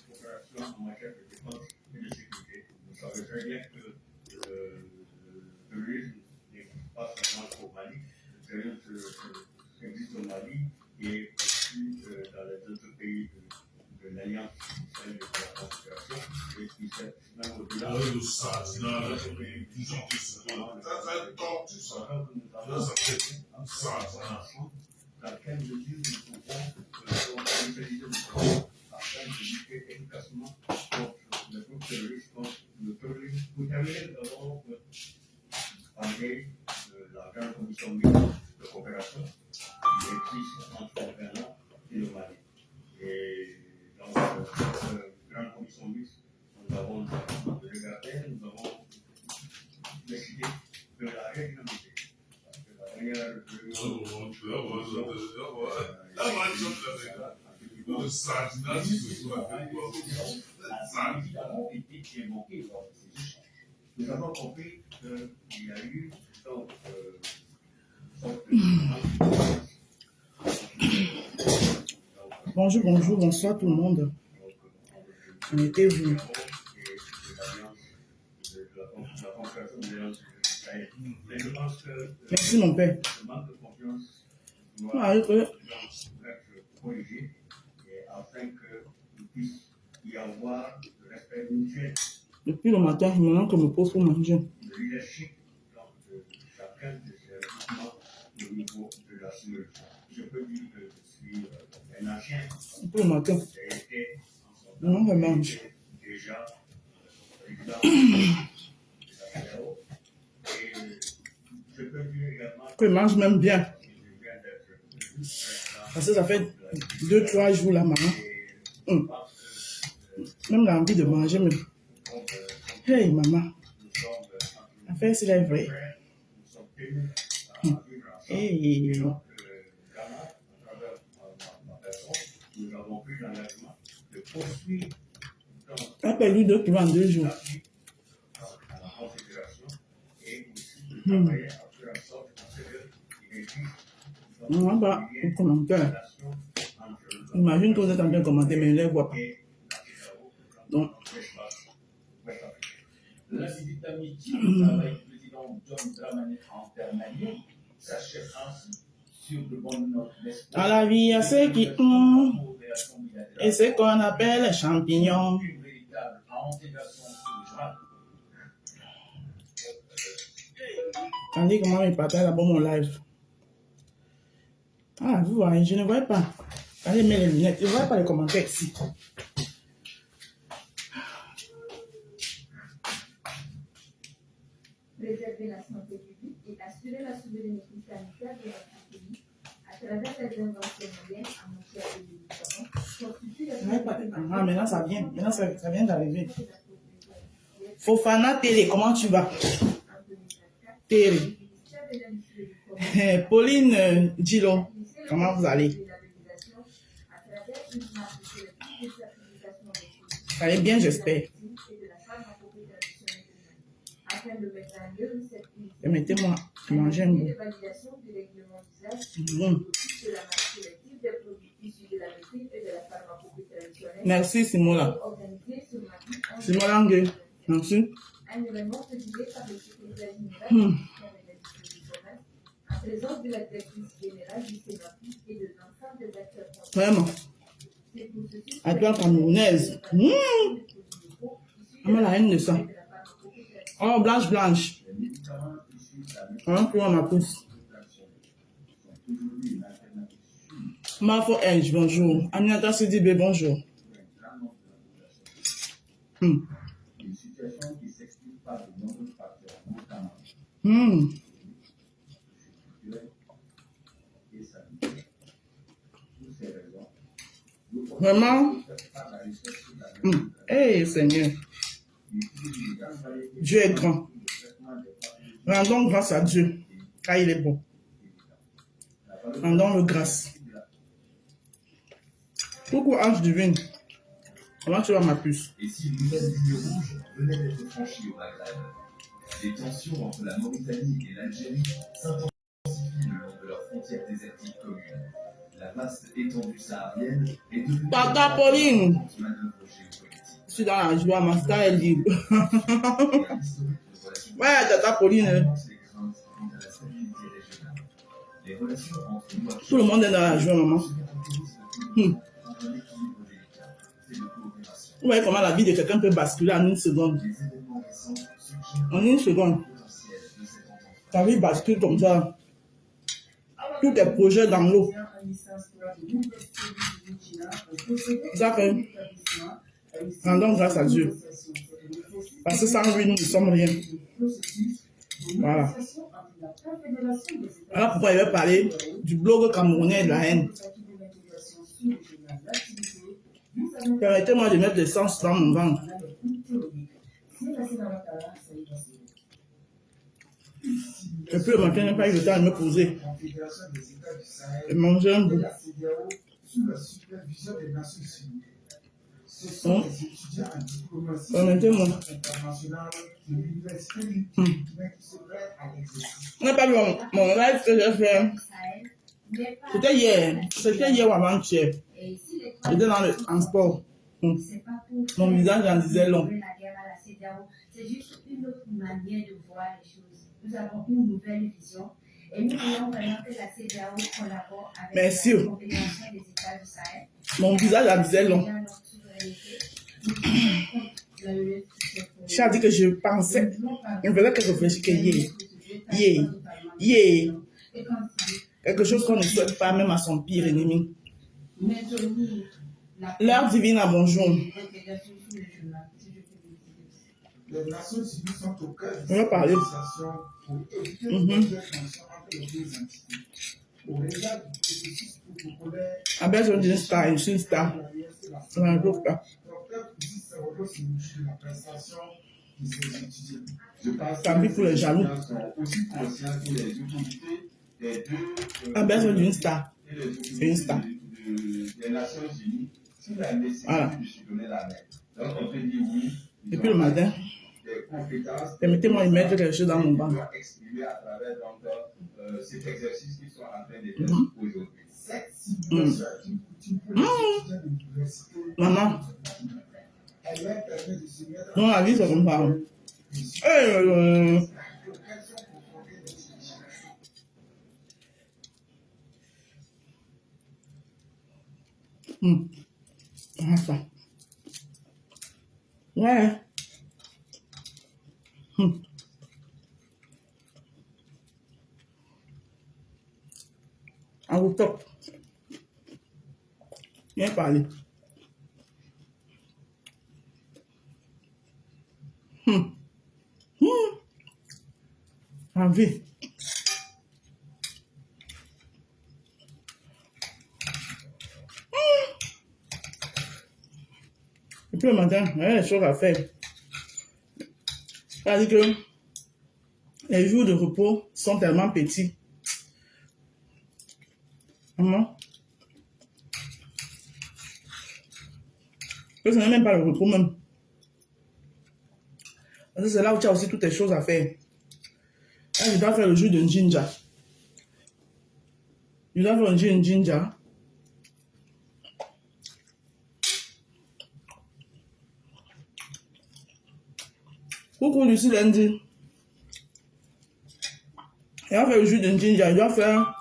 coopération en matière de défense et de sécurité. Vous savez très bien que le terrorisme n'est pas seulement au Mali, le terrorisme existe au Mali et aussi dans les autres pays de l'Alliance israélienne de la Confédération, et qui s'est même au-delà de ce pays. Dans quelle mesure nous pouvons utiliser le droit afin de lutter efficacement contre le groupe terroriste, contre le terrorisme. Vous terminez d'abord parler de la grande commission de coopération qui existe entre le Ghana et le Mali. Et dans cette grande commission mixte, nous avons regardé, nous avons décidé de la réglementer. Nous avons compris qu'il y a eu donc Bonjour, bonjour, bonsoir tout le monde. On était vous. Merci mon père. Ah, oui. Corriger afin qu'il puisse y avoir le respect mutuel. Depuis le matin, je me rends que me pose pour manger. Le leadership de chacun de ces mouvements au niveau de la sécurité. Je peux dire que je suis un ancien. Depuis le matin. J'ai été Non, je mange. Déjà président de la CEDEAO. Et je peux dire également Que je mange même bien. Parce que ça fait 2-3 jours là, maman. Même l'envie de manger, mais... Hey, maman. L'affaire, c'est la vraie. Hey. On a perdu 2 kilos en 2 jours. On va un commentaire. Imagine que vous êtes en train de commenter, mais je ne les vois pas. Donc, l'incident d'amitié avec le président John Dramani en permanence s'achève ainsi sur de bonnes notes d'espoir. à la vie, il y a ceux qui ont, et ce qu'on appelle les champignons. Une véritable intégration sur le Tandis que moi, je partage d'abord mon live. Ah, vous voyez, je ne vois pas. Allez, mets les lunettes. Je ne vois pas les commentaires ici. Préserver la santé publique et assurer la souveraineté sanitaire de notre pays à travers les inventions modernes en matière de médicaments constitue la Ah, maintenant ça vient. Maintenant ça vient d'arriver. Fofana Télé, comment tu vas? Télé. Pauline Dilo, comment vous allez? Ça allez bien, j'espère. Permettez-moi de manger un bout. Merci Simola. Simola Ngué. Merci. Un événement présidé par le secrétaire général en présence de la directrice générale du Sénat et de l'ensemble des acteurs. Vraiment. À toi, camerounaise. On a la haine de ça. Oh, blanche, blanche. On prend ma pousse. Marfo Edge, bonjour. Aminata Sidibé, bonjour. Une situation qui s'explique par de nombreux facteurs, notamment et sanitaires. Pour ces raisons, vraiment. Hey, Seigneur. Dieu est grand. Rendons grâce à Dieu, car il est bon. Rendons-le grâce. Coucou, Ange divine. Comment tu vas, ma puce? Et si une nouvelle ligne rouge venait d'être franchie au Maghreb, les tensions entre la Mauritanie et l'Algérie s'intensifient le long de leurs frontières désertiques communes. La vaste étendue saharienne est devenue Tata Pauline. manœuvre géopolitique. Je suis dans la joie, ma star est libre. Et un historique de relations Ouais, Tata Pauline. les craintes quant à la stabilité régionale. Les relations entre Nouakchott Tout le monde est dans la joie, maman. se caractérisent depuis longtemps par un équilibre délicat fait de coopération. Vous voyez comment la vie de quelqu'un peut basculer en une seconde. Les événements récents suggèrent En une seconde. le potentiel de cette entente. Ta vie bascule comme ça. Tous tes projets dans l'eau. C'est ça que rendons grâce à Dieu. Parce que sans lui, nous ne sommes rien. Voilà. Alors pourquoi il va parler du blog camerounais et de la haine. Permettez-moi de mettre de l'essence dans mon ventre. Et puis le matin, je n'ai pas eu le temps de me poser. Et manger un bout. Permettez-moi. On n'a pas vu mon live que j'ai fait. C'était hier ou avant-hier. J'étais dans le transport. Mon visage en disait long. C'est juste une autre manière de voir les choses. Nous avons une nouvelle vision et nous voulons vraiment que la CEDEAO collabore avec Merci. la Confédération des États du Sahel. Mon visage en disait long. J'ai dit que je pensais. Je ne faisais que réfléchir que quelque chose qu'on ne souhaite pas même à son pire ennemi. L'heure divine à bonjour. Les Nations Unies sont au cœur de On va parler. pour éviter les tensions entre les deux entités. Au regard du processus protocolaire, À besoin d'une star, je suis une star. C'est un jour pas. Dr. Poussi Serodo signifie la prestation de ses étudiants. Je pense Tant pis pour les jaloux. sont aussi conscients que les autorités des deux À besoin d'une star. et les autorités C'est une star. des Nations Unies sur la nécessité Voilà. de supprimer la mer. Donc on peut dire oui. Et puis le matin, Des compétences. permettez-moi de mettre quelque chose dans mon ventre. Exprimer à travers donc, cet exercice qu'ils sont en train de faire aujourd'hui. Cette Mm. situation est une coutume pour les étudiants de l'université. Maman, Elle leur permet de se mettre dans la vie, c'est comme ça. l'occasion pour fonder des solutions. Ça. Ouais. En vous top. Viens parler. En vie. Et puis le matin, il y a des choses à faire. C'est-à-dire que les jours de repos sont tellement petits. Maman. Que ce n'est même pas le repos même. Parce que c'est là où tu as aussi toutes les choses à faire. Là, je dois faire le jus de ginger. Je dois faire un jus de ginger. Coucou Lucie Lundi. Je dois faire le jus de ginger. Je dois faire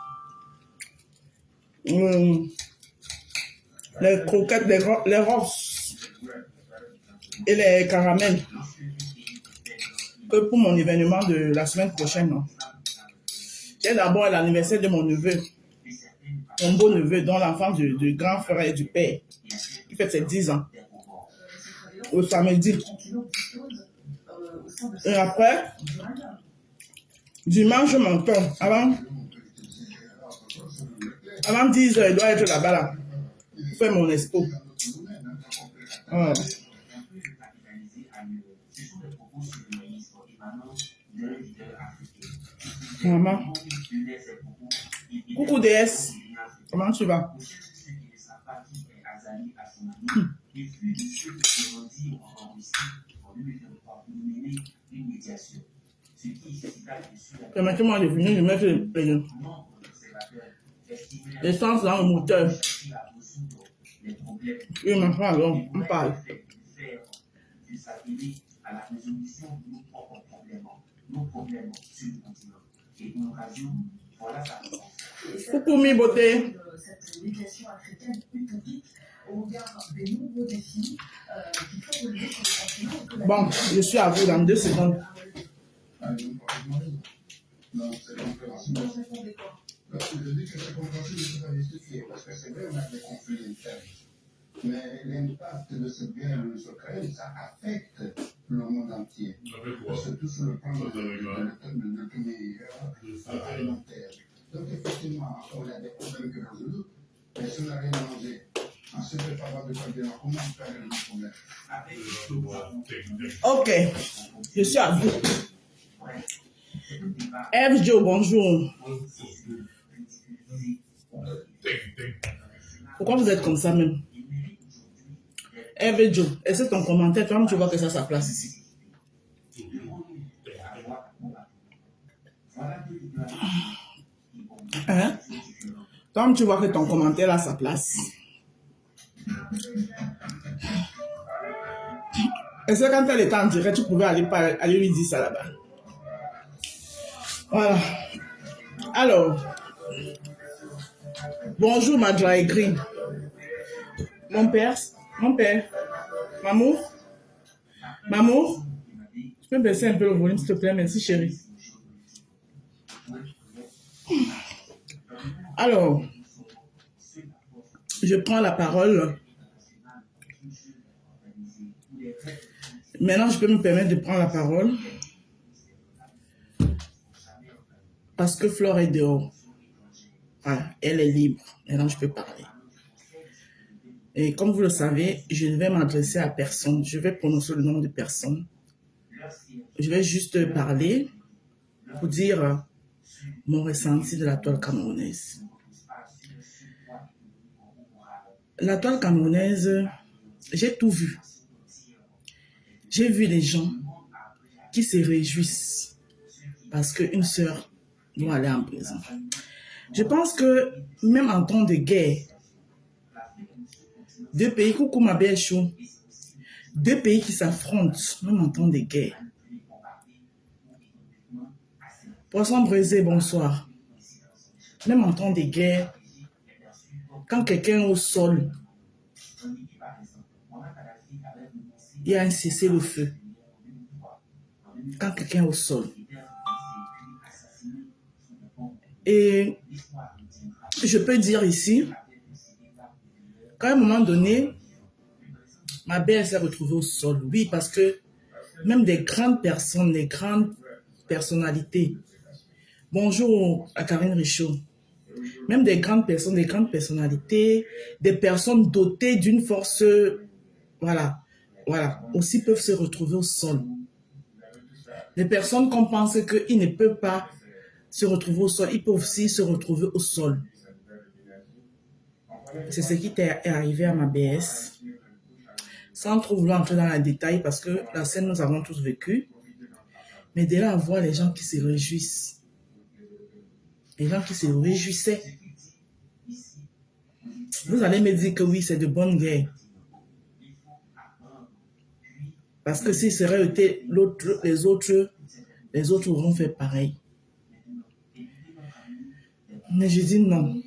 les croquettes, les rosses et les caramels. Que pour mon événement de la semaine prochaine. Non. J'ai d'abord l'anniversaire de mon neveu. Mon beau neveu, dont l'enfant du grand frère et du père, qui fait ses 10 ans. Au samedi. Et après, dimanche, je m'entends. Avant 10 heures, il doit être là-bas, là. Pour faire mon expo. Ah. Maman. Coucou DS. Comment tu vas? Permettez-moi de finir de mettre L'essence dans le moteur. Oui, ma frère, alors, on parle. À la résolution de nos propres problèmes sur le continent. Et une occasion, voilà sa réponse. Coucou, mi beauté. Cette médiation africaine utopique au regard des nouveaux défis qu'il faut relever sur le continent. Que la Bon, je suis à vous dans 2 secondes. Non, c'est compréhensible. Vous répondez quoi? Je dis que c'est compréhensible de se justifier, parce que c'est vrai, on a des conflits internes. Mais l'impact de cette guerre en Ukraine, ça affecte le monde entier. Surtout sur le plan de l'économie alimentaire. Donc, effectivement, on a des problèmes que résoudre, mais si on n'a rien à manger, on se prépare de faire bien, comment on fait le problème? Ok, je suis à vous. Eve Joe, bonjour. Pourquoi vous êtes comme ça même? Eve Joe, essaie ton commentaire, toi tu vois que ça a sa place ici. Hein? Toi tu vois que ton commentaire a sa place. Et c'est quand elle était en direct, tu pouvais aller lui dire ça là-bas. Voilà. Alors, bonjour ma dry green. Mon père, Mamour, tu peux baisser un peu le volume s'il te plaît, merci chérie. Alors, je prends la parole. Maintenant, je peux me permettre de prendre la parole parce que Flore est dehors. Voilà, elle est libre. Maintenant, je peux parler. Et comme vous le savez, je ne vais m'adresser à personne. Je vais prononcer le nom de personne. Je vais juste parler pour dire mon ressenti de la toile camerounaise. La toile camerounaise, j'ai tout vu. J'ai vu les gens qui se réjouissent parce qu'une sœur doit aller en prison. Je pense que même en temps de guerre, 2 pays, coucou ma belle chou, 2 pays qui s'affrontent, même en temps de guerre. Poisson brisé, bonsoir. Même en temps de guerre, quand quelqu'un est au sol, il y a un cessez-le-feu. Quand quelqu'un est au sol. Et je peux dire ici qu'à un moment donné, ma belle s'est retrouvée au sol. Oui, parce que même des grandes personnes, des grandes personnalités. Bonjour à Karine Richaud. Même des grandes personnes, des grandes personnalités, des personnes dotées d'une force, voilà, aussi peuvent se retrouver au sol. Les personnes qu'on pense qu'ils ne peuvent pas se retrouver au sol, ils peuvent aussi se retrouver au sol. C'est ce qui est arrivé à ma BS. Sans trop vouloir entrer dans les détails parce que la scène nous avons tous vécu. Mais de là à voir les gens qui se réjouissent. Les gens qui se réjouissaient. Vous allez me dire que oui, c'est de bonne guerre. Parce que si ça aurait été l'autre, les autres auront fait pareil. Mais je dis non.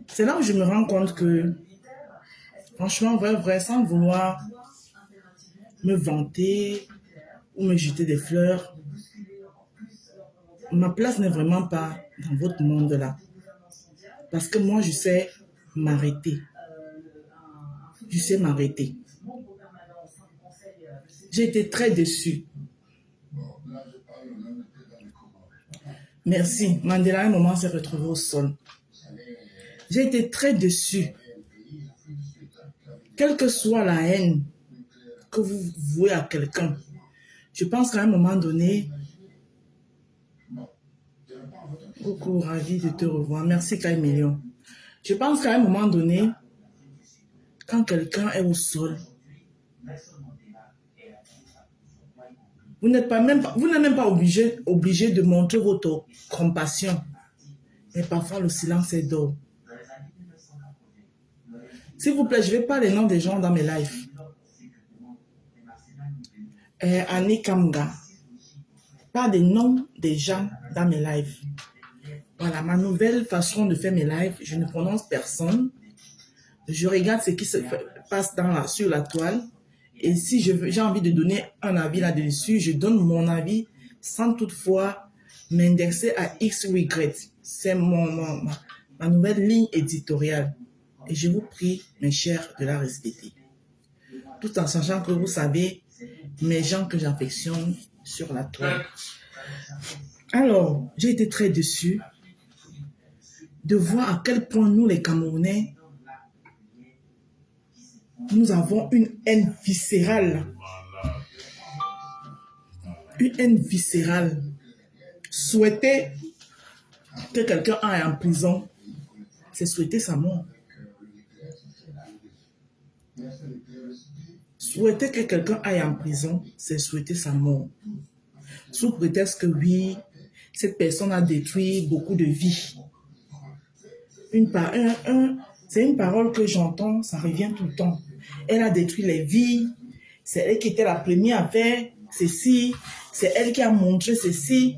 C'est là où je me rends compte que, franchement, vrai, sans vouloir me vanter ou me jeter des fleurs, ma place n'est vraiment pas dans votre monde-là. Parce que moi, je sais m'arrêter. Je sais m'arrêter. J'ai été très déçue. Merci. Mandela, à un moment, s'est retrouvé au sol. J'ai été très déçue. Quelle que soit la haine que vous vouez à quelqu'un, je pense qu'à un moment donné, coucou, ravi de te revoir. Merci, Kaimelion. Je pense qu'à un moment donné, quand quelqu'un est au sol, Vous n'êtes même pas obligé de montrer votre compassion. Mais parfois, le silence est d'or. S'il vous plaît, je ne vais pas les noms des gens dans mes lives. Annie Kamga. Pas des noms des gens dans mes lives. Voilà, ma nouvelle façon de faire mes lives, je ne prononce personne. Je regarde ce qui se passe sur la toile. Et si j'ai envie de donner un avis là-dessus, je donne mon avis sans toutefois m'indexer à X ou Y. C'est ma nouvelle ligne éditoriale. Et je vous prie, mes chers, de la respecter. Tout en sachant que vous savez, mes gens que j'affectionne sur la toile. Alors, j'ai été très déçue de voir à quel point nous, les Camerounais, nous avons une haine viscérale. Une haine viscérale. Souhaiter que quelqu'un aille en prison, c'est souhaiter sa mort. Souhaiter que quelqu'un aille en prison, c'est souhaiter sa mort. Sous prétexte que oui, cette personne a détruit beaucoup de vies. C'est une parole que j'entends, ça revient tout le temps. Elle a détruit les vies, c'est elle qui était la première à faire ceci, c'est elle qui a montré ceci.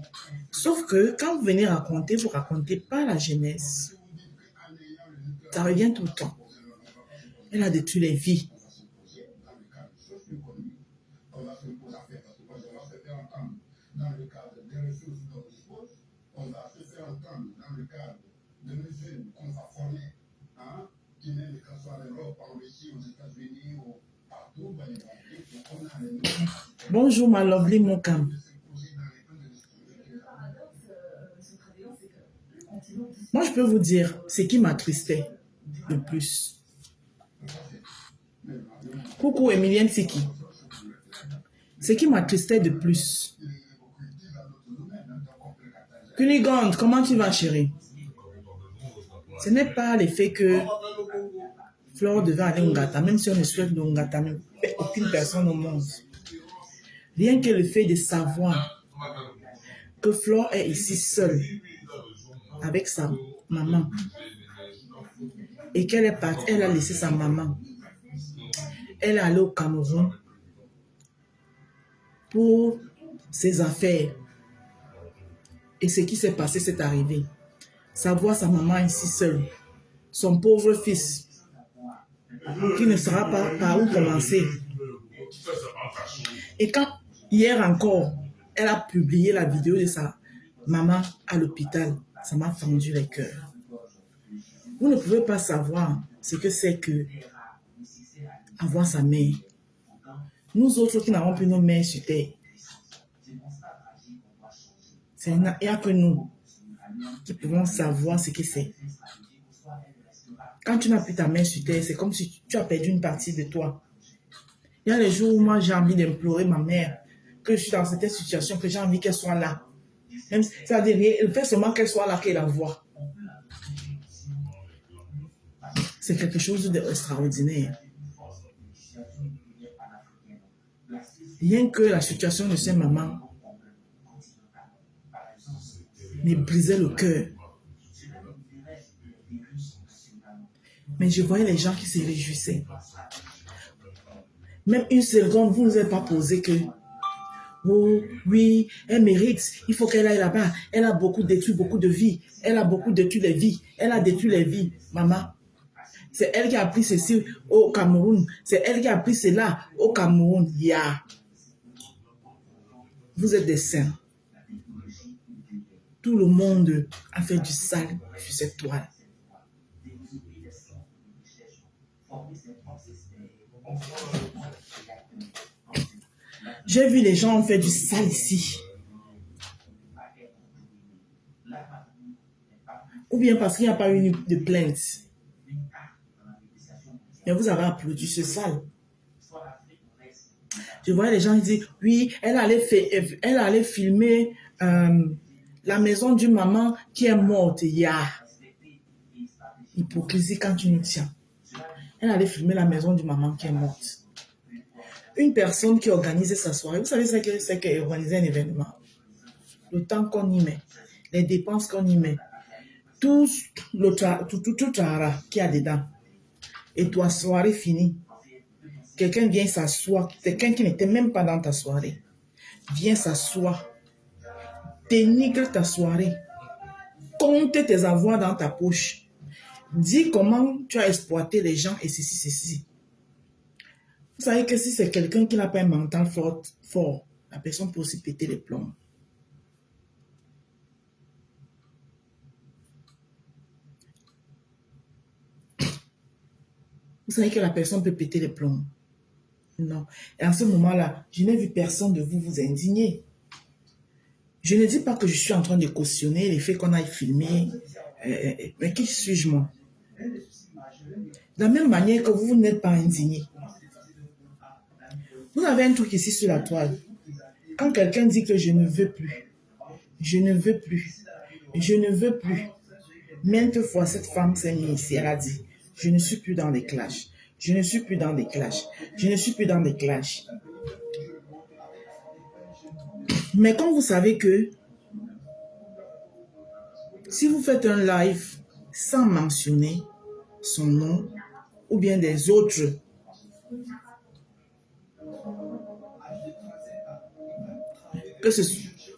Sauf que quand vous venez raconter, vous ne racontez pas la jeunesse. Ça revient tout le temps. Elle a détruit les vies. Dans le cadre des ressources dont on dispose, on va se faire entendre dans le cadre de nos jeunes qu'on va former, qui même que ce soit en Europe, en Russie, aux États-Unis, ou partout, on a les Bonjour, ma lovely Mokam. Moi, je peux vous dire ce qui m'attristait le plus. Coucou, Emilienne Siki. Ce qui m'attristait de plus. Culigande, comment tu vas, chérie? Ce n'est pas le fait que Flore devait aller au Ngata, même si on est sûr que le Ngata ne fait aucune personne au monde. Rien que le fait de savoir que Flore est ici seule avec sa maman et qu'elle est partie, elle a laissé sa maman. Elle est allée au Cameroun pour ses affaires. Et ce qui s'est passé, c'est arrivé. Savoir sa maman ici seule, son pauvre fils, qui ne saura pas par où commencer. Et quand, hier encore, elle a publié la vidéo de sa maman à l'hôpital, ça m'a fendu les cœurs. Vous ne pouvez pas savoir ce que c'est que avoir sa mère. Nous autres qui n'avons plus nos mères sur terre, il n'y a que nous qui pouvons savoir ce que c'est. Quand tu n'as plus ta mère sur terre, c'est comme si tu as perdu une partie de toi. Il y a les jours où moi j'ai envie d'implorer ma mère, que je suis dans cette situation, que j'ai envie qu'elle soit là. C'est-à-dire, il fait seulement qu'elle soit là, qu'elle la voit. C'est quelque chose d'extraordinaire. Rien que la situation de ces mamans me brisait le cœur. Mais je voyais les gens qui se réjouissaient. Même une seconde, vous ne vous êtes pas posé que oh oui, elle mérite, il faut qu'elle aille là-bas. Elle a beaucoup détruit beaucoup de vies. Elle a beaucoup détruit les vies. Elle a détruit les vies. Maman, c'est elle qui a pris ceci au Cameroun. C'est elle qui a pris cela au Cameroun. Vous êtes des saints. Tout le monde a fait du sale sur cette toile. J'ai vu les gens faire du sale ici. Ou bien parce qu'il n'y a pas eu de plainte. Mais vous avez applaudi ce sale. Je voyais les gens qui disent, oui, elle allait filmer la maison d'une maman qui est morte. Hypocrisie quand tu nous tiens. Elle allait filmer la maison d'une maman qui est morte. Une personne qui organise sa soirée, vous savez ce que c'est qu'organiser un événement? Le temps qu'on y met, les dépenses qu'on y met, tout l'argent qu'il y a dedans. Et toi, soirée finie. Quelqu'un vient s'asseoir, quelqu'un qui n'était même pas dans ta soirée, vient s'asseoir, dénigre ta soirée, compte tes avoirs dans ta poche, dis comment tu as exploité les gens et ceci. Vous savez que si c'est quelqu'un qui n'a pas un mental fort, la personne peut aussi péter les plombs. Vous savez que la personne peut péter les plombs. Non. Et en ce moment-là, je n'ai vu personne de vous indigner. Je ne dis pas que je suis en train de cautionner les faits qu'on aille filmer. Mais qui suis-je moi? De la même manière que vous n'êtes pas indigné. Vous avez un truc ici sur la toile. Quand quelqu'un dit que je ne veux plus, je ne veux plus, je ne veux plus. Maintes fois, cette femme s'est mise ici, elle a dit, je ne suis plus dans les clashs. Je ne suis plus dans les clashs. Je ne suis plus dans les clashs. Mais quand vous savez que si vous faites un live sans mentionner son nom ou bien des autres,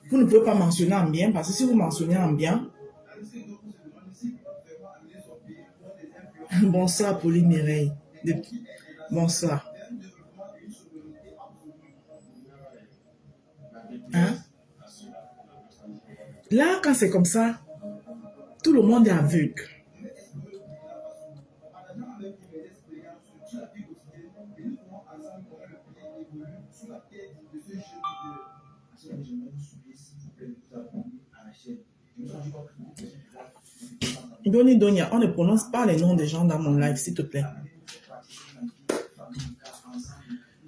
vous ne pouvez pas mentionner en bien, parce que si vous mentionnez en bien, bonsoir Pauline Mireille. Bonsoir. Hein? Là, quand c'est comme ça, tout le monde est aveugle. Donia, on ne prononce pas les noms des gens dans mon live, s'il te plaît.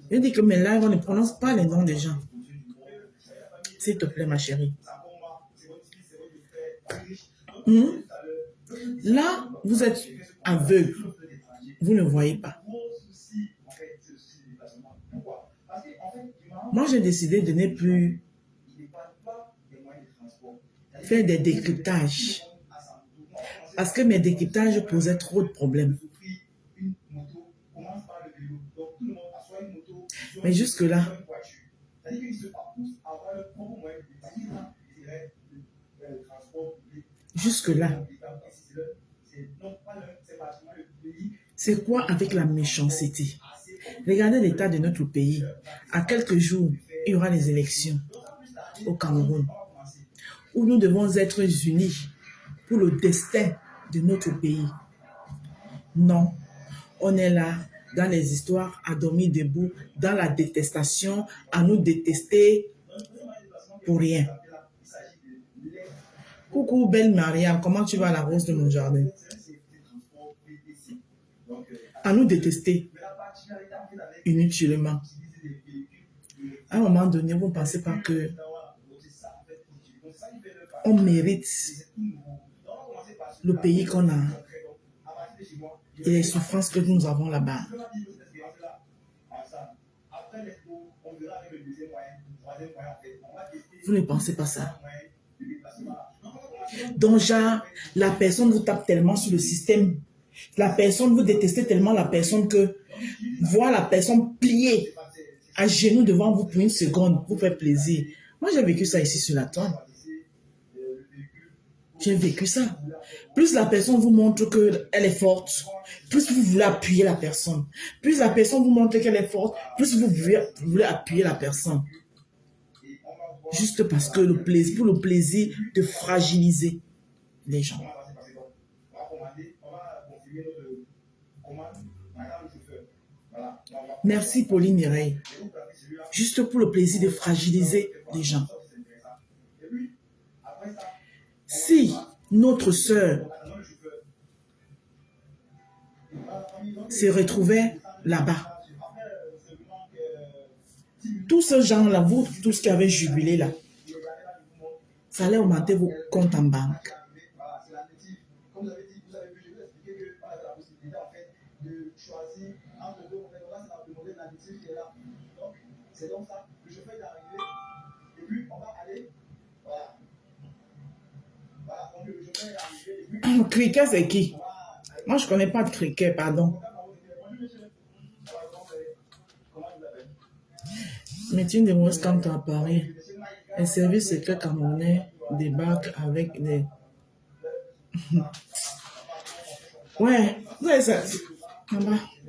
Je dis que mes lives, on ne prononce pas les noms des gens. S'il te plaît, ma chérie. Là, vous êtes aveugle. Vous ne voyez pas. Moi, j'ai décidé de ne plus faire des décryptages. Parce que mes décryptages posaient trop de problèmes. Mais jusque-là, c'est quoi avec la méchanceté? Regardez l'état de notre pays. À quelques jours, il y aura les élections au Cameroun, où nous devons être unis pour le destin de notre pays. Non, on est là dans les histoires à dormir debout, dans la détestation, à nous détester pour rien. Coucou belle Mariam, comment tu vas à la rose de mon jardin? À nous détester inutilement. À un moment donné, vous ne pensez pas que on mérite le pays qu'on a et les souffrances que nous avons là-bas. Vous ne pensez pas ça. Donc, genre, la personne vous tape tellement sur le système. La personne, vous détestez tellement la personne que voir la personne plier à genoux devant vous pour une seconde vous fait plaisir. Moi, j'ai vécu ça ici sur la toile. J'ai vécu ça. Plus la personne vous montre qu'elle est forte, plus vous voulez appuyer la personne. Plus la personne vous montre qu'elle est forte, plus vous voulez appuyer la personne. Juste parce que pour le plaisir de fragiliser les gens. Merci Pauline Mireille. Juste pour le plaisir de fragiliser les gens. Si notre sœur se retrouvait là-bas, tous ces gens-là, vous tous qui avez jubilé là, ça allait augmenter vos comptes en banque. C'est donc ça. Le chauffeur est arrivé. Et puis, on va aller. Voilà. Voilà. Donc, le chauffeur est arrivé. Et puis, Cricket, c'est qui? Moi, je connais pas de cricket, pardon. Mais tu me demandes quand tu as à Paris. Les services secrets camerounais débarquent avec des... Ouais, ouais, ça...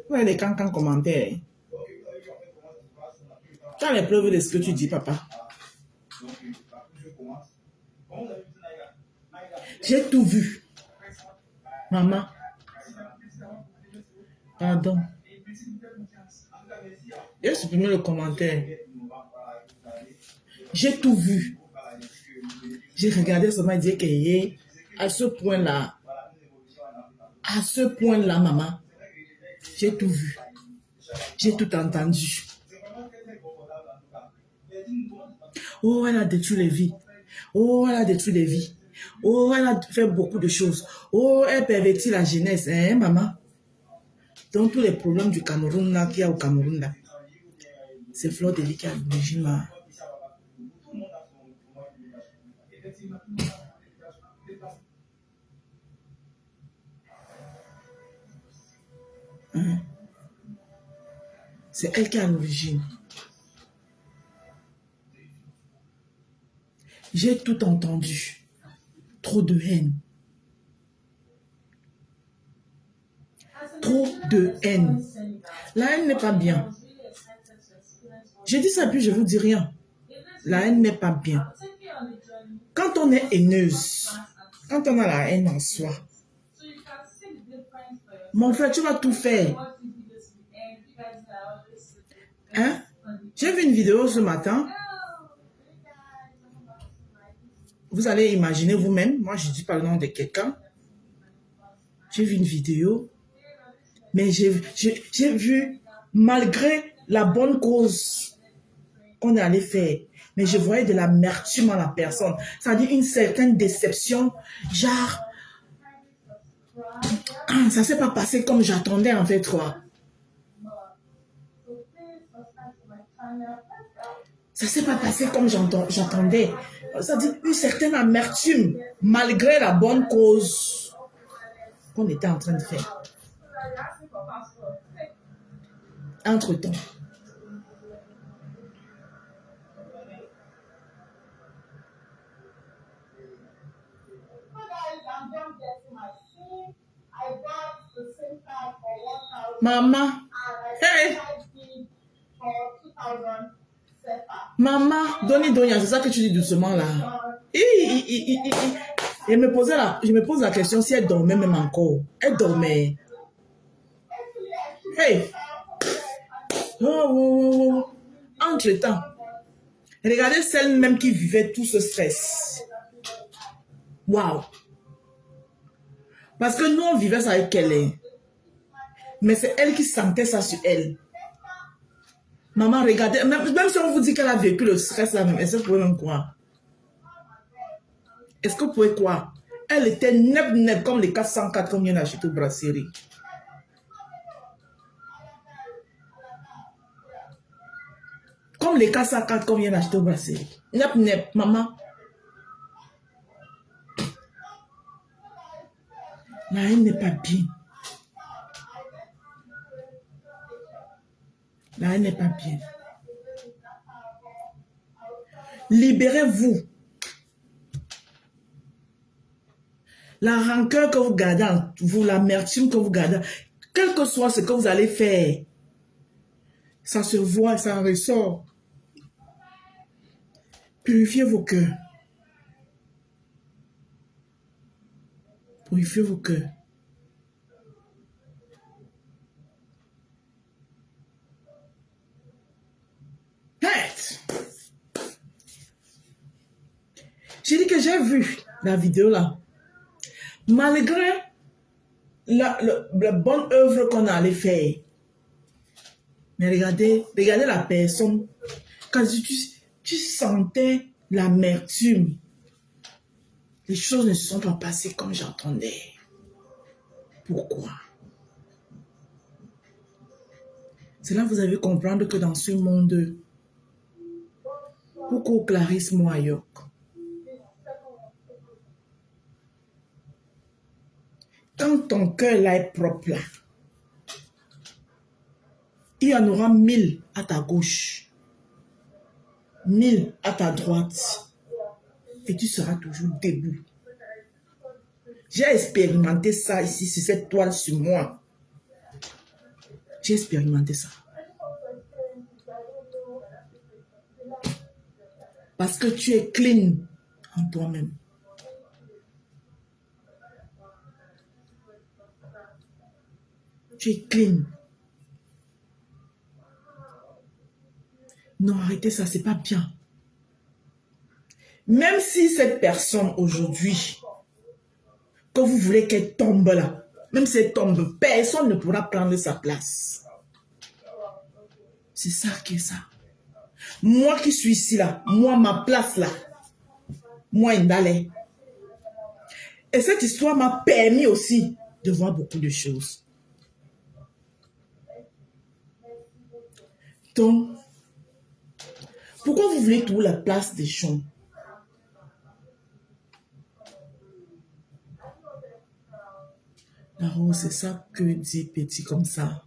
Ouais, les cancans commentaires. Tu as les preuves de ce que tu dis, papa. J'ai tout vu. Maman. Pardon. J'ai supprimé le commentaire. J'ai tout vu. J'ai regardé seulement et dit que à ce point-là, maman, j'ai tout vu. J'ai tout entendu. Oh, elle a détruit les vies. Oh, elle a détruit les vies. Oh, elle a fait beaucoup de choses. Oh, elle pervertit la jeunesse, hein, maman? Donc, tous les problèmes du Cameroun, là, qu'il y a au Cameroun, là, c'est Fleur de Lis qui a l'origine, là. Hein? C'est elle qui a l'origine. J'ai tout entendu. Trop de haine. Trop de haine. La haine n'est pas bien. J'ai dit ça puis je vous dis rien. La haine n'est pas bien. Quand on est haineuse, quand on a la haine en soi, mon frère, tu vas tout faire. Hein? J'ai vu une vidéo ce matin. Vous allez imaginer vous-même. Moi, je ne dis pas le nom de quelqu'un. J'ai vu une vidéo. Mais j'ai vu, malgré la bonne cause qu'on est allé faire, mais je voyais de l'amertume à la personne. C'est-à-dire une certaine déception. Genre, ça ne s'est pas passé comme j'attendais en fait, toi. Ça ne s'est pas passé comme j'attendais. C'est-à-dire une certaine amertume, malgré la bonne cause qu'on était en train de faire. Entre-temps. Maman. Hey. Maman, Doni, c'est ça que tu dis doucement là. Je me pose la question si elle dormait même encore. Elle dormait. Hey. Oh. Entre-temps, regardez celle même qui vivait tout ce stress. Waouh. Parce que nous, on vivait ça avec elle. Mais c'est elle qui sentait ça sur elle. Maman, regardez, même si on vous dit qu'elle a vécu le stress là, est-ce que vous pouvez même croire? Est-ce que vous pouvez croire? Elle était neb comme les 404 qu'on vient d'acheter au brasserie. Comme les 404 qu'on vient d'acheter au brasserie. Neb, maman. La haine n'est pas bien. La haine n'est pas bien. Libérez-vous. La rancœur que vous gardez en vous, l'amertume que vous gardez, quel que soit ce que vous allez faire, ça se voit, ça ressort. Purifiez vos cœurs. Purifiez vos cœurs. J'ai dit que j'ai vu la vidéo là. Malgré la bonne œuvre qu'on allait faire. Mais regardez la personne. Quand tu sentais l'amertume. Les choses ne se sont pas passées comme j'entendais. Pourquoi? C'est là que vous allez comprendre que dans ce monde, Coucou Clarisse Moyok. Quand ton cœur là est propre là, il y en aura 1000 à ta gauche, 1000 à ta droite, et tu seras toujours debout. J'ai expérimenté ça ici, sur cette toile sur moi. J'ai expérimenté ça. Parce que tu es clean en toi-même. Tu es clean. Non, arrêtez ça, c'est pas bien. Même si cette personne aujourd'hui, que vous voulez qu'elle tombe là, même si elle tombe, personne ne pourra prendre sa place. C'est ça qui est ça. Moi qui suis ici là, moi ma place là, moi Ndale. Et cette histoire m'a permis aussi de voir beaucoup de choses. Donc, pourquoi vous voulez trouver la place des gens? Oh, c'est ça que dit Petit comme ça.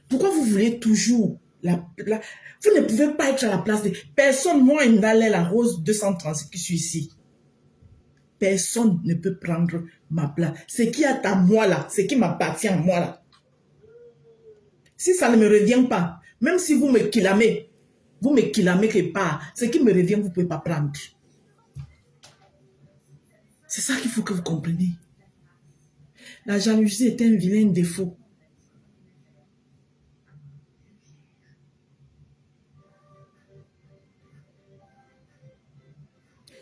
Pourquoi vous voulez toujours vous ne pouvez pas être à la place de personne. Moi, Ndale, la rose 236 qui suis ici. Personne ne peut prendre ma place. Ce qui est à moi là, ce qui m'appartient à moi là. Si ça ne me revient pas, même si vous me killamez quelque part, ce qui me revient, vous ne pouvez pas prendre. C'est ça qu'il faut que vous compreniez. La jalousie est un vilain défaut.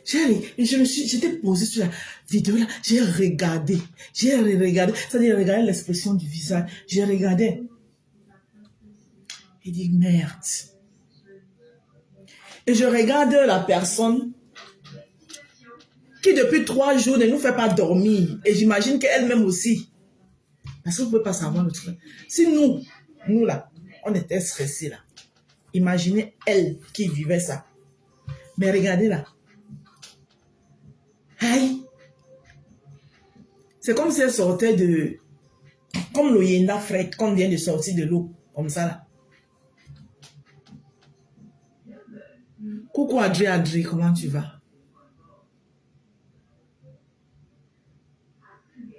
J'étais posée sur la vidéo là, j'ai regardé, c'est-à-dire regardé l'expression du visage, j'ai regardé. Et dit merde. Et je regarde la personne qui depuis 3 jours ne nous fait pas dormir. Et j'imagine qu'elle-même aussi. Parce que vous ne pouvez pas savoir le truc. Si nous là, on était stressés là. Imaginez elle qui vivait ça. Mais regardez là. Aïe. C'est comme si elle sortait de... Comme l'Oyenda frais, quand on vient de sortir de l'eau. Comme ça là. Coucou Adri, comment tu vas?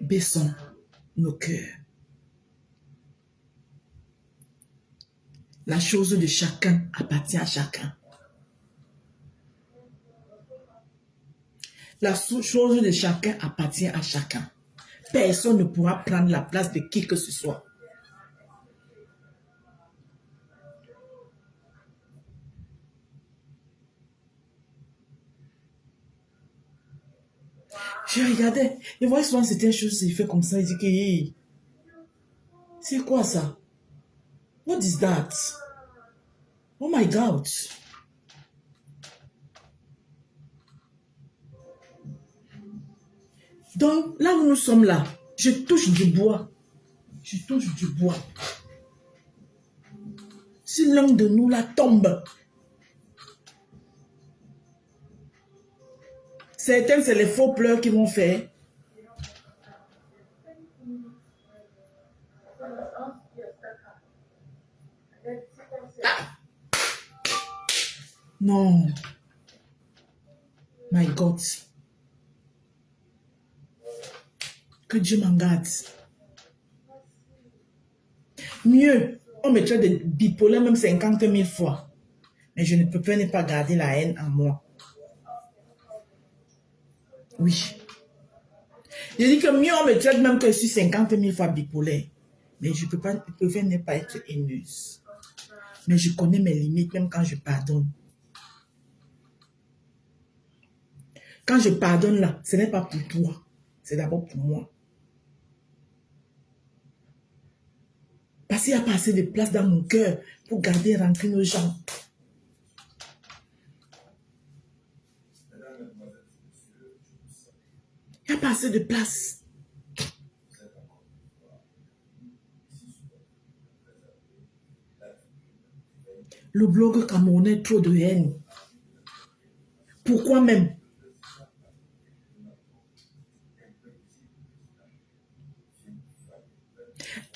Baissons nos cœurs. La chose de chacun appartient à chacun. La chose de chacun appartient à chacun. Personne ne pourra prendre la place de qui que ce soit. Je regardais, je voyais souvent certaines choses, il fait comme ça, il dit que hey, c'est quoi ça? What is that? Oh my God! Donc, là où nous sommes là, je touche du bois. Je touche du bois. Si l'un de nous là tombe, certains, c'est les faux pleurs qui vont faire. Ah. Non. My God. Que Dieu m'en garde. Mieux, on me traite de bipolaire même 50 000 fois. Mais je ne peux pas ne pas garder la haine en moi. Oui. Je dis que mieux on me traite même que je suis 50 000 fois bipolaire. Mais je ne peux pas ne pas être haineuse. Mais je connais mes limites même quand je pardonne. Quand je pardonne là, ce n'est pas pour toi. C'est d'abord pour moi. Parce qu'il n'y a pas assez de place dans mon cœur pour garder rancune aux gens. Il n'y a pas assez de place. Le blog camerounais, trop de haine. Pourquoi même?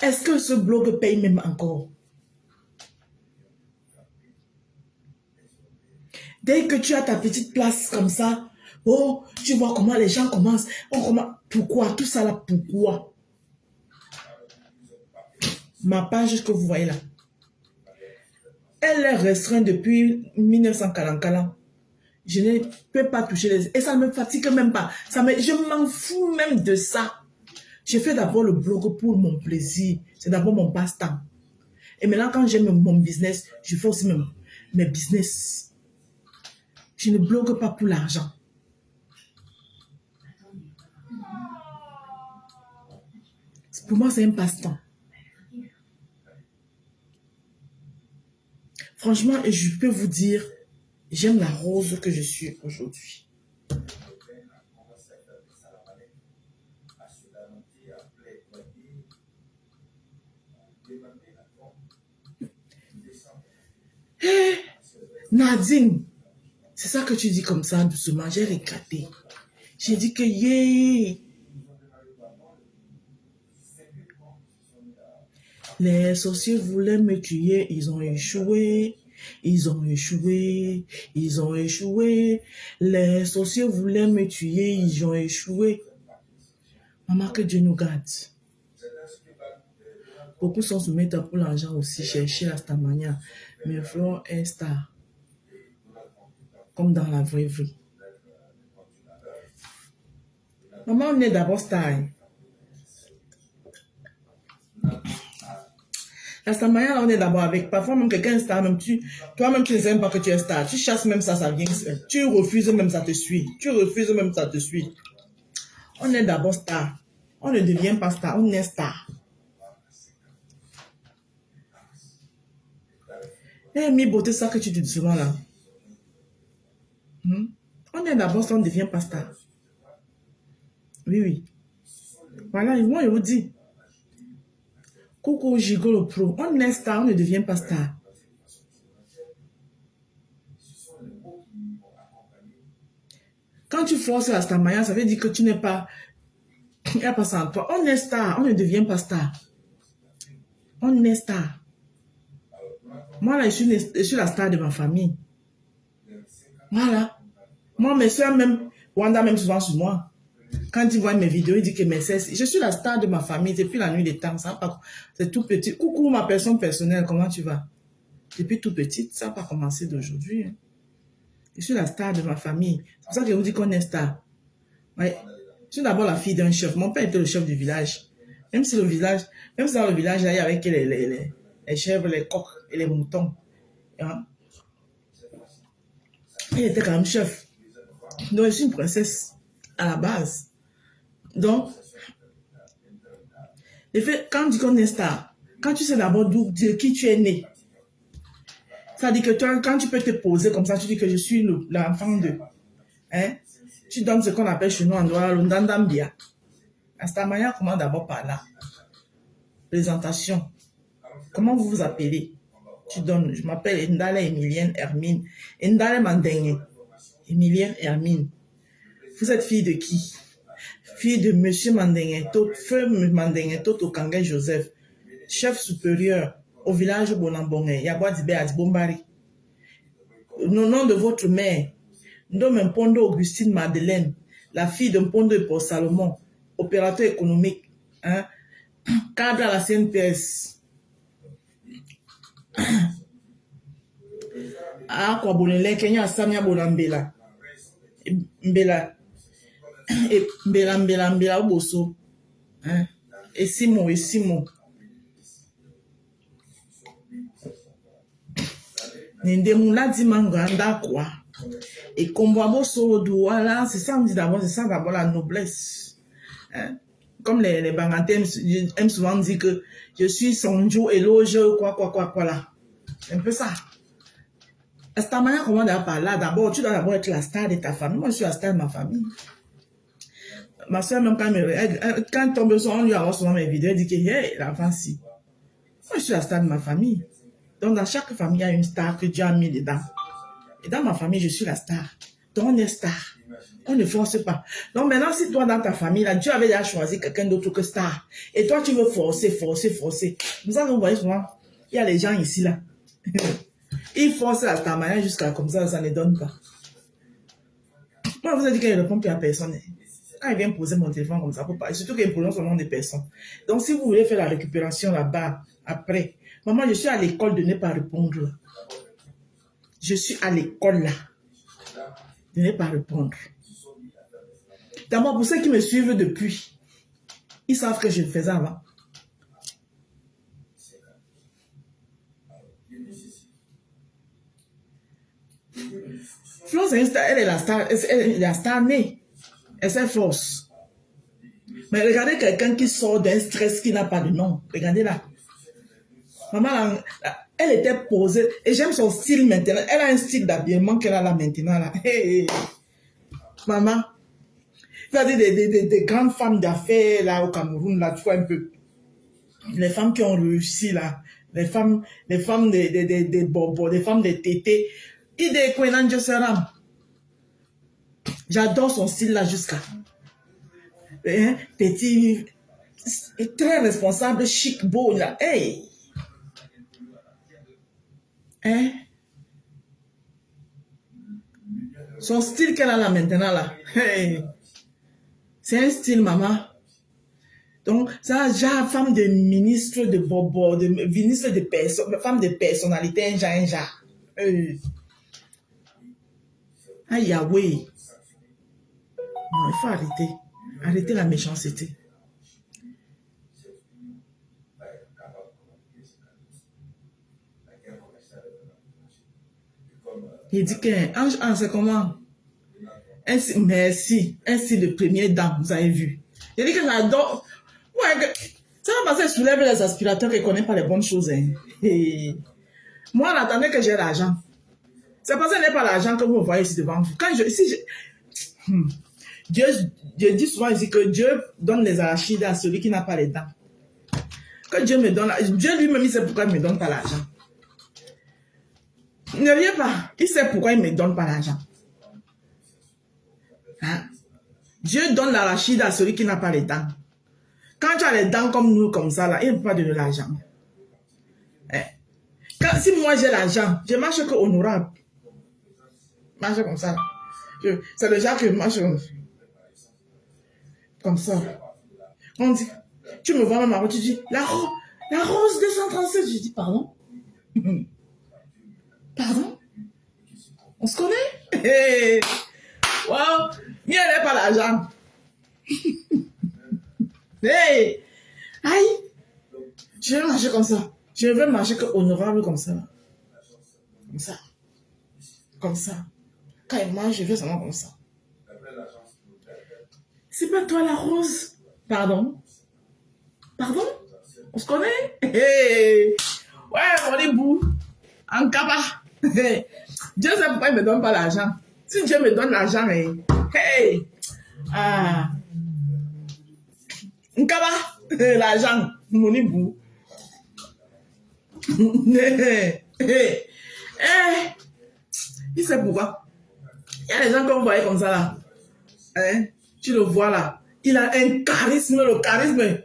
Est-ce que ce blog paye même encore? Dès que tu as ta petite place comme ça, oh, tu vois comment les gens commencent. Oh, comment, pourquoi? Tout ça là, pourquoi? Ma page que vous voyez là, elle est restreinte depuis 1940. Je ne peux pas toucher les... Et ça ne me fatigue même pas. Je m'en fous même de ça. Je fais d'abord le blog pour mon plaisir. C'est d'abord mon passe-temps. Et maintenant, quand j'aime mon business, je fais aussi mes business. Je ne blogue pas pour l'argent. Pour moi, c'est un passe-temps. Franchement, je peux vous dire, j'aime la rose que je suis aujourd'hui. Hey, Nadine, c'est ça que tu dis comme ça, doucement. J'ai regretté. J'ai dit que yeah. Les sorciers voulaient me tuer, ils ont échoué. Ils ont échoué. Ils ont échoué. Les sorciers voulaient me tuer, ils ont échoué. Maman, que Dieu nous garde. Beaucoup sont soumis pour l'argent aussi, chercher la stamania. Mais Flore est star. Comme dans la vraie vie. Maman, on est d'abord star. La stamania, là, on est d'abord avec. Parfois, même quelqu'un est star, même toi-même, tu ne sais même pas que tu es star. Tu chasses même ça, ça vient. Tu refuses même, ça te suit. Tu refuses même, ça te suit. On est d'abord star. On ne devient pas star, on est star. Eh, mi beauté, ça que tu dis souvent là. On est d'abord star, on ne devient pas star. Oui, oui. Voilà, moi, je vous dis. Coucou, Gigolo Pro. On est star, on ne devient pas star. Quand tu forces la stamania, ça veut dire que tu n'es pas... Il n'y a pas ça en toi. On est star, on ne devient pas star. On est star. Moi, là, je suis la star de ma famille. Voilà. Moi, mes soeurs même, Wanda même souvent sur moi. Quand ils voient mes vidéos, ils disent que je suis la star de ma famille depuis la nuit des temps. C'est tout petit. Coucou, ma personne personnelle, comment tu vas? Depuis tout petit, ça n'a pas commencé d'aujourd'hui. Hein. Je suis la star de ma famille. C'est pour ça que je vous dis qu'on est star. Ouais. Je suis d'abord la fille d'un chef. Mon père était le chef du village. Même si dans le village, il y avait les chèvres, les coqs et les moutons. Hein? Il était quand même chef. Donc, je suis une princesse à la base. Donc, le fait, quand on dit qu'on est star, quand tu sais d'abord de qui tu es né, ça dit que toi, quand tu peux te poser comme ça, tu dis que je suis l'enfant de. Hein? Tu donnes ce qu'on appelle chez nous en droit l'ondandambia. La stamania commence d'abord par là. Présentation. Comment vous vous appelez? Tu donnes. Je m'appelle Ndale Emilienne Hermine. Ndale Mandenge. Emilienne Hermine. Vous êtes fille de qui? Fille de Monsieur Mandenge, Feu Mandenge, Toto Kangé Joseph, chef supérieur au village Bonambonge, Yabwa Dibé Adibombari. Le nom de votre mère, Ndome Mpondo Augustine Madeleine, la fille de Mpondo et Paul Salomon, opérateur économique, hein, cadre à la CNPS. Ah, quoi, Bonele, Kenya, Samia Bonambela. Mbela. Et Mbela, Bosso. Hein? Et Simon. Nindemula Dimanganda, quoi. Et Komboabo Sodo, voilà, c'est ça, on dit d'abord, c'est ça d'abord la noblesse. Hein? Comme les Bangantais aiment souvent dire que je suis Sonjo, éloge, quoi, là. C'est un peu ça. La stamania, comment d'ailleurs par là? D'abord, tu dois d'abord être la star de ta famille. Moi, je suis la star de ma famille. Ma soeur, même quand tombe sur, on lui a souvent mes vidéos, elle dit que, hey, l'enfant, si. Moi, je suis la star de ma famille. Donc, dans chaque famille, il y a une star que Dieu a mis dedans. Et dans ma famille, je suis la star. Donc, on est star. On ne force pas. Donc, maintenant, si toi, dans ta famille, là, Dieu avait déjà choisi quelqu'un d'autre que star. Et toi, tu veux forcer. Comme ça, vous voyez souvent, il y a les gens ici, là. Ils forcent la star manière jusqu'à comme ça ne donne pas. Moi, je vous ai dit qu'il ne répond plus à personne. Quand il vient poser mon téléphone comme ça, faut pas. Surtout qu'il prononce le nom des personnes. Donc, si vous voulez faire la récupération là-bas, après, maman, je suis à l'école de ne pas répondre. Je suis à l'école là. De ne pas répondre. D'abord, pour ceux qui me suivent depuis, ils savent que je le faisais avant. Florence, elle est la star née. Elle s'est force. Mais regardez quelqu'un qui sort d'un stress qui n'a pas de nom. Regardez là. Maman, elle était posée. Et j'aime son style maintenant. Elle a un style d'habillement qu'elle a là maintenant. Là. Hey. Maman. Regardez des grandes femmes d'affaires là au Cameroun. Là, tu vois un peu. Les femmes qui ont réussi là. Les femmes des bobos, des femmes des tétés. J'adore son style là jusqu'à. Petit, très responsable, chic, beau là. Hey! Hein? Son style qu'elle a là maintenant là. Hey! C'est un style, maman. Donc, ça, genre, femme de ministre de bobo, de ministre de personne, femme de personnalité, un genre. Hey! Ah, Yahweh. Non, il faut arrêter. Arrêtez la méchanceté. Il dit que, c'est comment? Merci. Ainsi, le premier dent, vous avez vu. Il dit que j'adore. Ouais, ça va passer, soulève les aspirateurs et ne connaît pas les bonnes choses. Hein. Et moi, on attendait que j'ai l'argent. C'est parce que ce n'est pas l'argent que vous voyez ici devant vous. Quand Dieu dit souvent ici que Dieu donne les arachides à celui qui n'a pas les dents. Que Dieu me donne, Dieu lui-même, il sait pourquoi il ne me donne pas l'argent. Ne riez pas, il sait pourquoi il ne me donne pas l'argent. Hein? Dieu donne l'arachide à celui qui n'a pas les dents. Quand tu as les dents comme nous, comme ça, là, il ne peut pas donner l'argent. Hein? Si moi j'ai l'argent, je marche que honorable. Je marche comme ça. C'est le genre que je marche comme ça. On dit, tu me vois même, tu dis, la rose 237. Je dis, pardon? Pardon? On se connaît? Hey. Wow! Mais elle n'est pas l'argent. Hey! Aïe! Je vais marcher comme ça. Je vais marcher que honorable comme ça. Comme ça. Comme ça. Quand il mange, je fais seulement comme ça. C'est pas toi la rose? Pardon? Pardon? On se connaît? Hey! Ouais, on est bout. En kaba. Dieu sait pourquoi il ne me donne pas l'argent. Si Dieu me donne l'argent, hey! Ah! En kaba. L'argent. Mon ébout. Il sait pourquoi. Il y a des gens que vous voyez comme ça là. Hein? Tu le vois là. Il a un charisme, le charisme.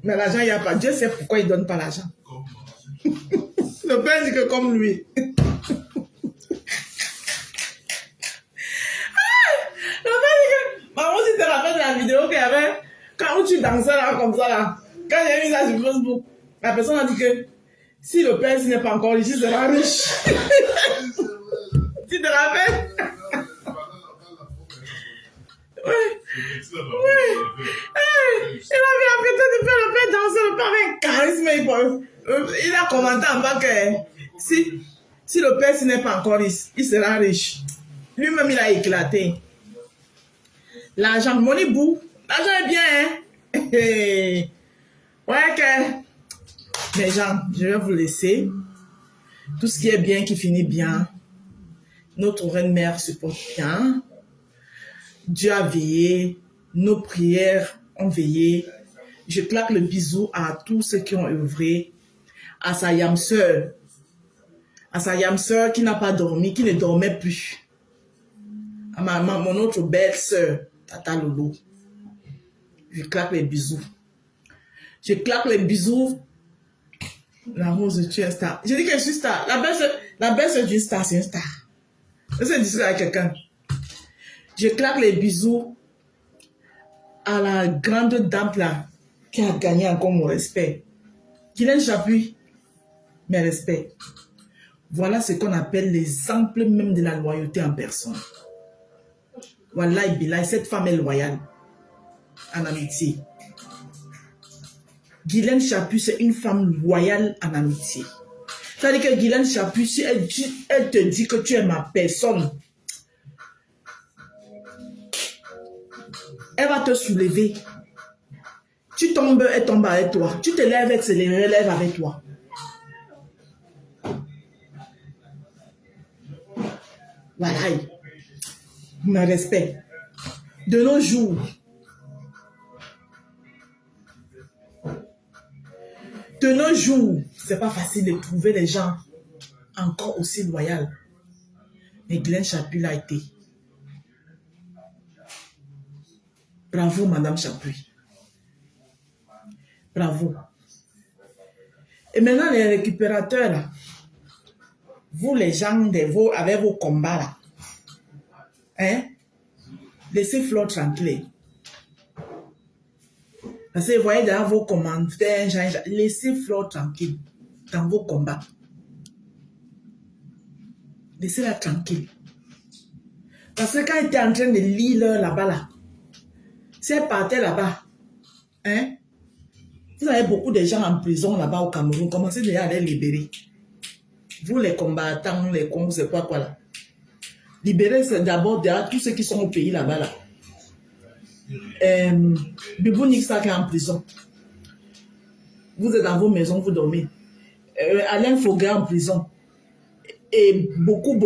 Mais l'argent, il n'y a pas. Dieu sait pourquoi il ne donne pas l'argent. Le père dit que comme lui. Le père dit que... Maman, si tu te rappelles de la vidéo qu'il y avait, quand tu dansais là, comme ça là, quand j'ai mis ça sur Facebook, la personne a dit que si le père n'est pas encore riche, il sera riche. Tu te rappelles? Oui. Oui. Il avait arrêté de faire le père danser, le père avait un charisme. Il a commenté en bas que si le père n'est pas encore riche, il sera riche. Lui-même, il a éclaté. L'argent, mon hibou, l'argent est bien, hein? Ouais, que les gens, je vais vous laisser. Tout ce qui est bien, qui finit bien. Notre reine-mère se porte bien. Dieu a veillé. Nos prières ont veillé. Je claque le bisou à tous ceux qui ont œuvré. À sa yam sœur, à sa yam sœur qui n'a pas dormi, qui ne dormait plus, à mon autre belle sœur, Tata Lolo. Je claque les bisous. Je claque les bisous. La Rose, tu es star. Je dis que je suis star. La belle sœur d'une star, c'est une star. C'est discuter avec quelqu'un. Je claque les bisous à la grande dame là, qui a gagné encore mon respect. Guylaine Chapuis, mes respects. Voilà ce qu'on appelle l'exemple même de la loyauté en personne. Voilà, Bilal, cette femme est loyale en amitié. Guylaine Chapuis, c'est une femme loyale en amitié. C'est-à-dire que Guylaine Chapuis, si elle te dit que tu es ma personne, elle va te soulever. Tu tombes, elle tombe avec toi. Tu te lèves, elle se relève avec toi. Voilà. Mon respect. De nos jours, c'est pas facile de trouver les gens encore aussi loyaux. Mais Guylaine Chapuis l'a été. Bravo, Madame Chapuis. Bravo. Et maintenant, les récupérateurs, là, vous, les gens avec vos combats, là, hein, laissez Flore tranquille. Parce que vous voyez dans vos commentaires, laissez Flore tranquille dans vos combats. Laissez-la tranquille. Parce que quand elle était en train de lire là-bas, là, si elle partait là-bas, hein, vous avez beaucoup de gens en prison là-bas au Cameroun. Commencez déjà à les libérer. Vous, les combattants, les cons, c'est quoi là. Libérez d'abord tous ceux qui sont au pays là-bas. Là. Bibou Nixa qui est en prison. Vous êtes dans vos maisons, vous dormez. Alain Foguet en prison. Et beaucoup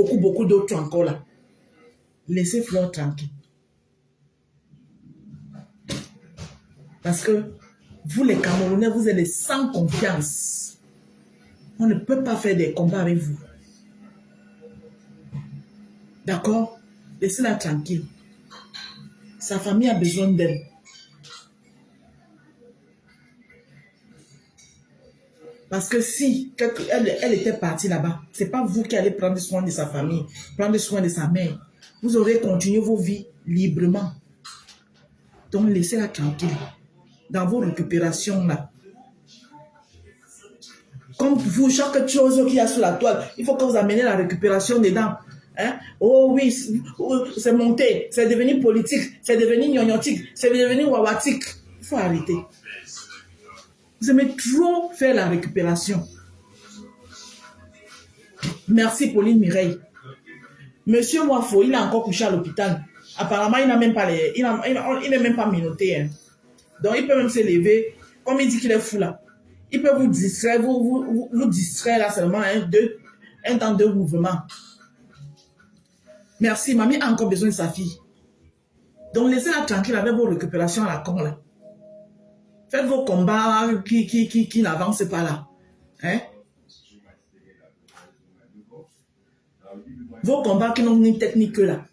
d'autres encore là. Laissez Flore tranquille. Parce que vous, les Camerounais, vous êtes sans confiance. On ne peut pas faire des combats avec vous. D'accord? Laissez-la tranquille. Sa famille a besoin d'elle. Parce que si elle était partie là-bas, ce n'est pas vous qui allez prendre soin de sa famille, prendre soin de sa mère. Vous aurez continué vos vies librement. Donc, laissez-la tranquille. Dans vos récupérations là. Comme vous, chaque chose qu'il y a sur la toile, il faut que vous ameniez la récupération dedans. Hein? Oh oui, c'est monté, c'est devenu politique, c'est devenu gnognotique, c'est devenu wawatique. Il faut arrêter. Vous aimez trop faire la récupération. Merci Pauline Mireille. Monsieur Wafo, il est encore couché à l'hôpital. Apparemment, il n'a même pas il n'est même pas menotté. Hein. Donc, il peut même se lever. Comme il dit qu'il est fou là. Il peut vous distraire, vous distraire là seulement un temps de mouvement. Merci, mamie a encore besoin de sa fille. Donc, laissez-la tranquille avec vos récupérations à la con là. Faites vos combats qui n'avancent pas là. Hein? Vos combats qui n'ont ni technique que là.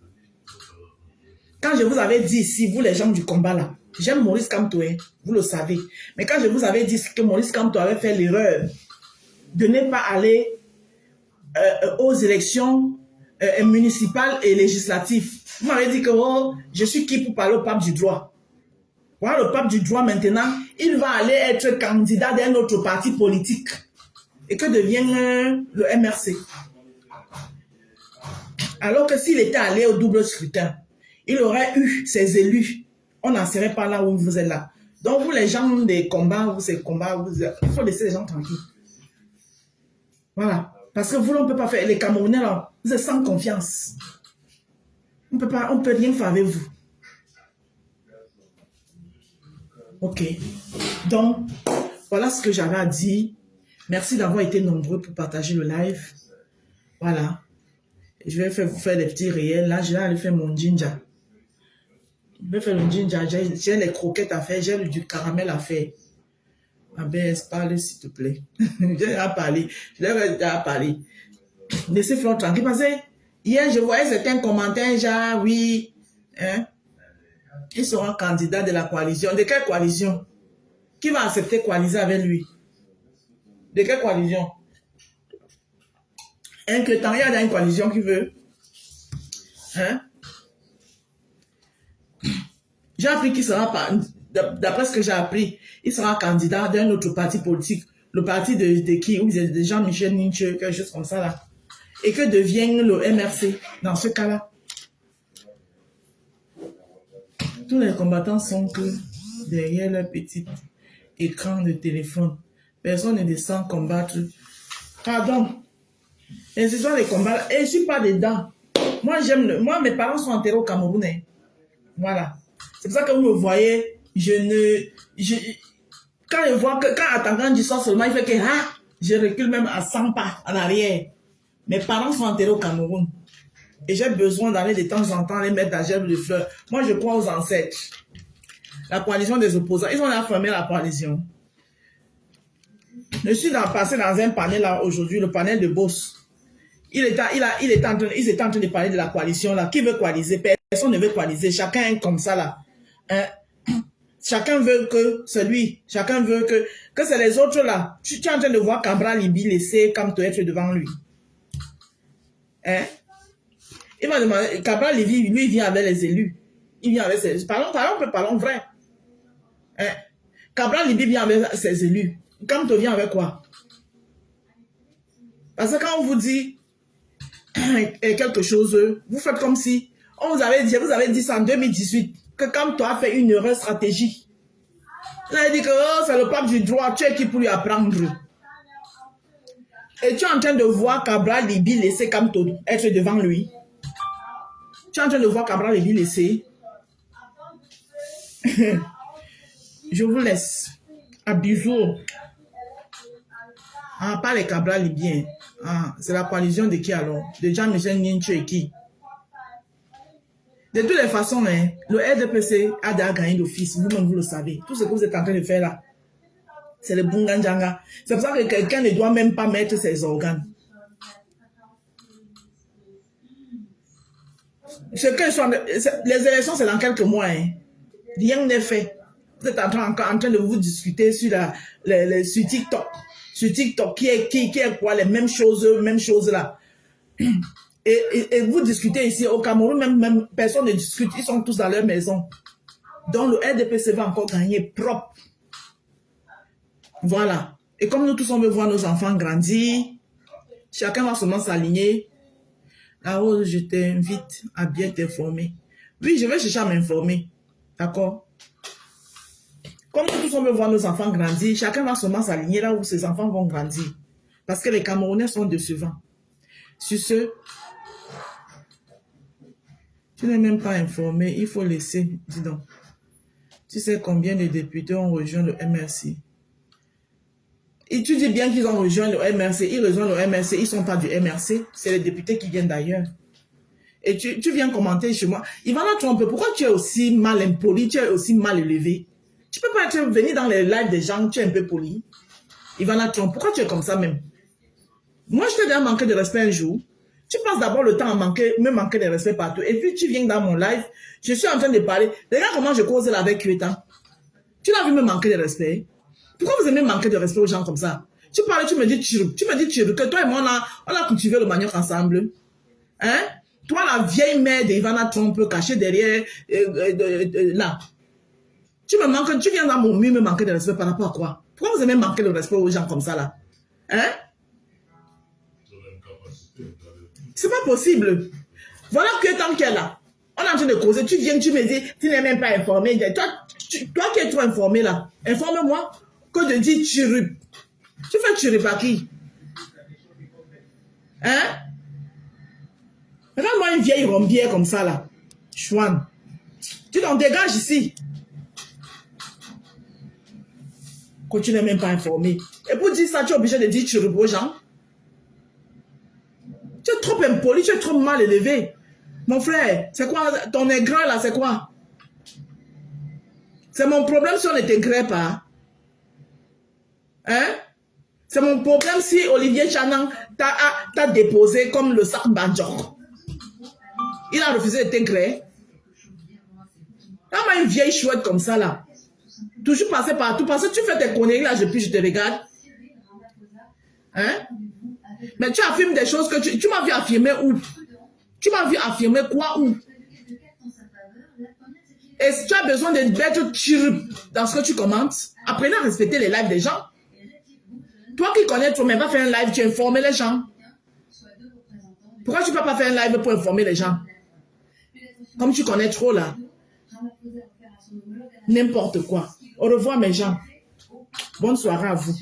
Quand je vous avais dit ici, vous les gens du combat là, j'aime Maurice Kamto, hein, vous le savez. Mais quand je vous avais dit que Maurice Kamto avait fait l'erreur de ne pas aller aux élections municipales et législatives, vous m'avez dit que oh, je suis qui pour parler au pape du droit. Voilà, le pape du droit maintenant, il va aller être candidat d'un autre parti politique. Et que devient le MRC? Alors que s'il était allé au double scrutin, il aurait eu ses élus. On n'en serait pas là où vous êtes là. Donc, vous, les gens des combats, il faut laisser les gens tranquilles. Voilà. Parce que vous, on ne peut pas faire. Les Camerounais, là, vous êtes sans confiance. On ne peut rien faire avec vous. Ok. Donc, voilà ce que j'avais à dire. Merci d'avoir été nombreux pour partager le live. Voilà. Je vais vous faire des petits réels. Là, je vais aller faire mon ginger. Je vais faire le ginger. J'ai les croquettes à faire. J'ai du caramel à faire. Ma belle, parle s'il te plaît. J'ai déjà parlé. Je l'ai déjà parlé. laissez Flore tranquille. Parce que hier, je voyais certains commentaires, genre, oui, hein, il sera candidat de la coalition. De quelle coalition? Qui va accepter coaliser avec lui? De quelle coalition? Inquiétant, il y a dans une coalition qui veut. Hein? J'ai appris qu'il sera, d'après ce que j'ai appris, il sera candidat d'un autre parti politique. Le parti de qui? Où de Jean-Michel Ninche, quelque chose comme ça là. Et que devienne le MRC dans ce cas-là? Tous les combattants sont que derrière leur petit écran de téléphone. Personne ne descend combattre. Pardon. Les histoires de combat, et je ne suis pas dedans. Moi, mes parents sont enterrés au Cameroun. Hein. Voilà. C'est pour ça que vous me voyez, quand je vois que, quand Atangan dit ça seulement, il fait que, je recule même à 100 pas en arrière. Mes parents sont enterrés au Cameroun. Et j'ai besoin d'aller de temps en temps les mettre à gerbe de fleurs. Moi, je crois aux ancêtres. La coalition des opposants, ils ont affirmé la coalition. Je suis passé dans un panel là aujourd'hui, le panel de Boss. Ils étaient en train de parler de la coalition là. Qui veut coaliser? Personne ne veut coaliser. Chacun est comme ça là. Chacun veut que chacun veut que c'est les autres là. Tu es en train de voir Cabral Libi laisser Kamto être devant lui. Hein? Il va demander, Cabral Libi, lui, il vient avec les élus. Il vient avec ses... Parlons vrai. Hein? Cabral Libi vient avec ses élus. Kamto vient avec quoi? Parce que quand on vous dit quelque chose, vous faites comme si vous avez dit ça en 2018, que Kamto a fait une erreur stratégique. Vous avez dit que c'est le pape du droit, tu es qui pour lui apprendre. Et tu es en train de voir Cabral Libi laisser Kamto être devant lui. Tu es en train de voir Cabral Libi laisser. Je vous laisse. À bisous. Pas les Cabral Libiens. C'est la coalition de qui alors? De Jean-Michel Ninche et qui? De toutes les façons, hein, le RDPC a déjà gagné d'office. Vous-même, vous le savez. Tout ce que vous êtes en train de faire là, c'est le Bunganjanga. C'est pour ça que quelqu'un ne doit même pas mettre ses organes. Les élections, c'est dans quelques mois. Hein. Rien n'est fait. Vous êtes en train de vous discuter sur TikTok. Sur TikTok, qui est quoi? Les mêmes choses là. Et vous discutez ici au Cameroun, même personne ne discute. Ils sont tous dans leur maison. Donc le RDPC va encore gagner propre. Voilà. Et comme nous tous, on veut voir nos enfants grandir, chacun va seulement s'aligner. Là-haut, je t'invite à bien t'informer. Oui, je vais chercher à m'informer. D'accord? Comme nous tous, on veut voir nos enfants grandir, chacun va seulement s'aligner là où ses enfants vont grandir. Parce que les Camerounais sont décevants. Sur ce, tu n'es même pas informé, il faut laisser, dis donc. Tu sais combien de députés ont rejoint le MRC? Et tu dis bien qu'ils ont rejoint le MRC, ils rejoignent le MRC, ils ne sont pas du MRC, c'est les députés qui viennent d'ailleurs. Et tu viens commenter chez moi. Ivana Trump, pourquoi tu es aussi mal impoli, tu es aussi mal élevé? Tu peux pas venir dans les lives des gens, tu es un peu poli. Ivana Trump, pourquoi tu es comme ça même? Moi, je t'ai déjà manqué de respect un jour. Tu passes d'abord le temps à me manquer de respect partout. Et puis, tu viens dans mon live. Je suis en train de parler. Regarde comment je cause là avec Kueta. Tu l'as vu me manquer de respect. Pourquoi vous aimez manquer de respect aux gens comme ça? Tu parles, tu me dis Tchirou. Tu me dis Tchirou. Que toi et moi, on a cultivé le manioc ensemble. Hein? Toi, la vieille mère d'Ivana Trump cachée derrière, là. Tu viens dans mon mur me manquer de respect par rapport à quoi? Pourquoi vous aimez manquer de respect aux gens comme ça, là? Hein? C'est pas possible. Voilà que tant qu'elle est là, on est en train de causer, tu viens, tu me dis, tu n'es même pas informé. Toi qui es trop informé là, informe-moi que de dire chirip. Tu fais chirip à qui? Hein? Regarde-moi une vieille rombière comme ça là. Chouane. Tu t'en dégages ici. Que tu n'es même pas informé. Et pour dire ça, tu es obligé de dire chirip aux gens. Tu es trop impoli, tu es trop mal élevé. Mon frère, c'est quoi ton aigreur là, c'est quoi? C'est mon problème si on ne t'aigrait pas. Hein? C'est mon problème si Olivier Chanan t'a déposé comme le sac Banjok. Il a refusé de t'écrire. Là, une vieille chouette comme ça, là. Toujours passer partout. Parce que tu fais tes conneries, là, je te regarde. Hein? Mais tu affirmes des choses que tu m'as vu affirmer où? Tu m'as vu affirmer quoi où? Et si tu as besoin d'être chirp dans ce que tu commentes, apprenez à respecter les lives des gens. Toi qui connais toi, mais va faire un live, tu informes les gens. Pourquoi tu ne peux pas faire un live pour informer les gens? Comme tu connais trop là. N'importe quoi. Au revoir mes gens. Bonne soirée à vous.